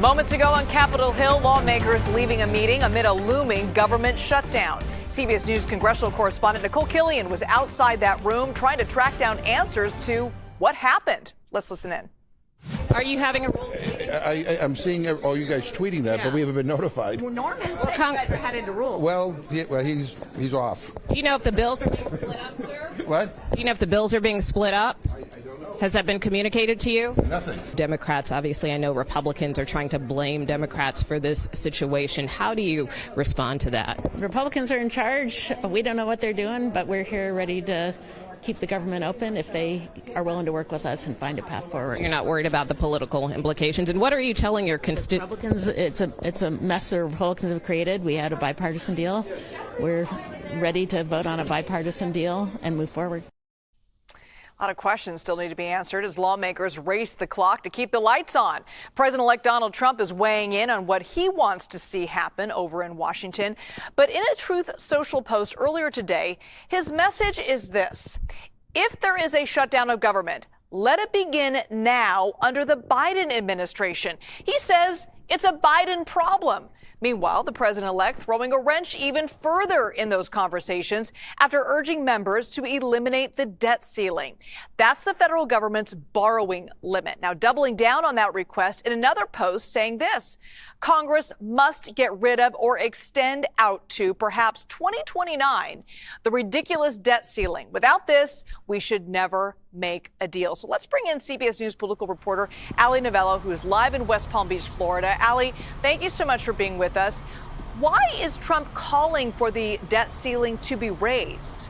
Moments ago on Capitol Hill, lawmakers leaving a meeting amid a looming government shutdown. CBS News congressional correspondent Nicole Killian was outside that room trying to track down answers to what happened. Let's listen in. Are you having a rules meeting? I'm seeing all you guys tweeting that, but we haven't been notified. Well, Norman said you guys are headed to rules. Well, he's off. Do you know if the bills are being split up, sir? What? Do you know if the bills are being split up? I don't know. Has that been communicated to you? Nothing. Democrats, obviously, I know Republicans are trying to blame Democrats for this situation. How do you respond to that? Republicans are in charge. We don't know what they're doing, but we're here ready to keep the government open if they are willing to work with us and find a path forward. You're not worried about the political implications. And what are you telling your constituents? Republicans, it's a mess the Republicans have created. We had a bipartisan deal. We're ready to vote on a bipartisan deal and move forward. A lot of questions still need to be answered as lawmakers race the clock to keep the lights on. President-elect Donald Trump is weighing in on what he wants to see happen over in Washington. But in a Truth Social post earlier today, his message is this: if there is a shutdown of government, let it begin now under the Biden administration. He says it's a Biden problem. Meanwhile, the president-elect throwing a wrench even further in those conversations after urging members to eliminate the debt ceiling. That's the federal government's borrowing limit. Now, doubling down on that request in another post saying this: Congress must get rid of or extend out to perhaps 2029 the ridiculous debt ceiling. Without this, we should never make a deal. So let's bring in CBS News political reporter Ali Novello, who is live in West Palm Beach, Florida. Ali, thank you so much for being with us. Why is Trump calling for the debt ceiling to be raised?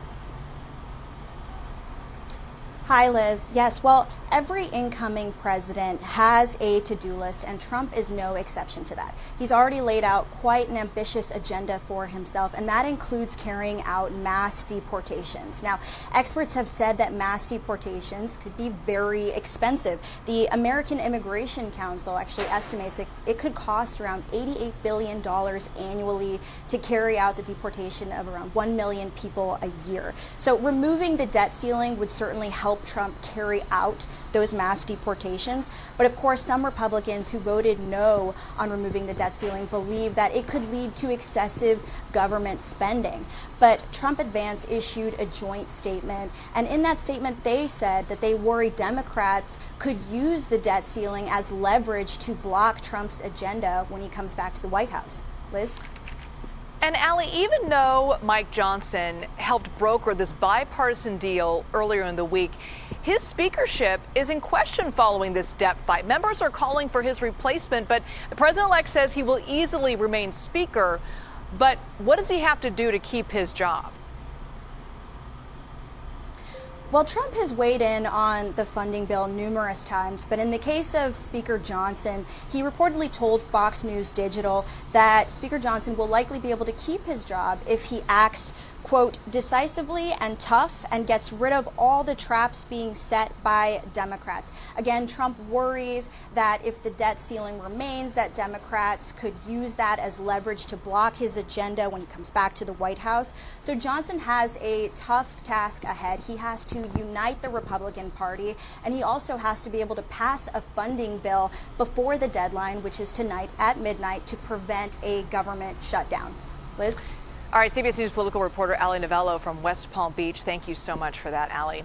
Hi, Liz. Yes, well, every incoming president has a to-do list, and Trump is no exception to that. He's already laid out quite an ambitious agenda for himself, and that includes carrying out mass deportations. Now, experts have said that mass deportations could be very expensive. The American Immigration Council actually estimates that it could cost around $88 billion annually to carry out the deportation of around 1 million people a year. So removing the debt ceiling would certainly help Trump carry out those mass deportations. But of course, some Republicans who voted no on removing the debt ceiling believe that it could lead to excessive government spending. But Trump Advance issued a joint statement, and in that statement they said that they worry Democrats could use the debt ceiling as leverage to block Trump's agenda when he comes back to the White House. Liz? And Ali, even though Mike Johnson helped broker this bipartisan deal earlier in the week, his speakership is in question following this debt fight. Members are calling for his replacement, but the president-elect says he will easily remain speaker. But what does he have to do to keep his job? Well, Trump has weighed in on the funding bill numerous times, but in the case of Speaker Johnson, he reportedly told Fox News Digital that Speaker Johnson will likely be able to keep his job if he acts, quote, decisively and tough and gets rid of all the traps being set by Democrats. Again, Trump worries that if the debt ceiling remains, that Democrats could use that as leverage to block his agenda when he comes back to the White House. So Johnson has a tough task ahead. He has to unite the Republican Party, and he also has to be able to pass a funding bill before the deadline, which is tonight at midnight, to prevent a government shutdown. Liz? All right, CBS News political reporter Ali Novello from West Palm Beach. Thank you so much for that, Ali.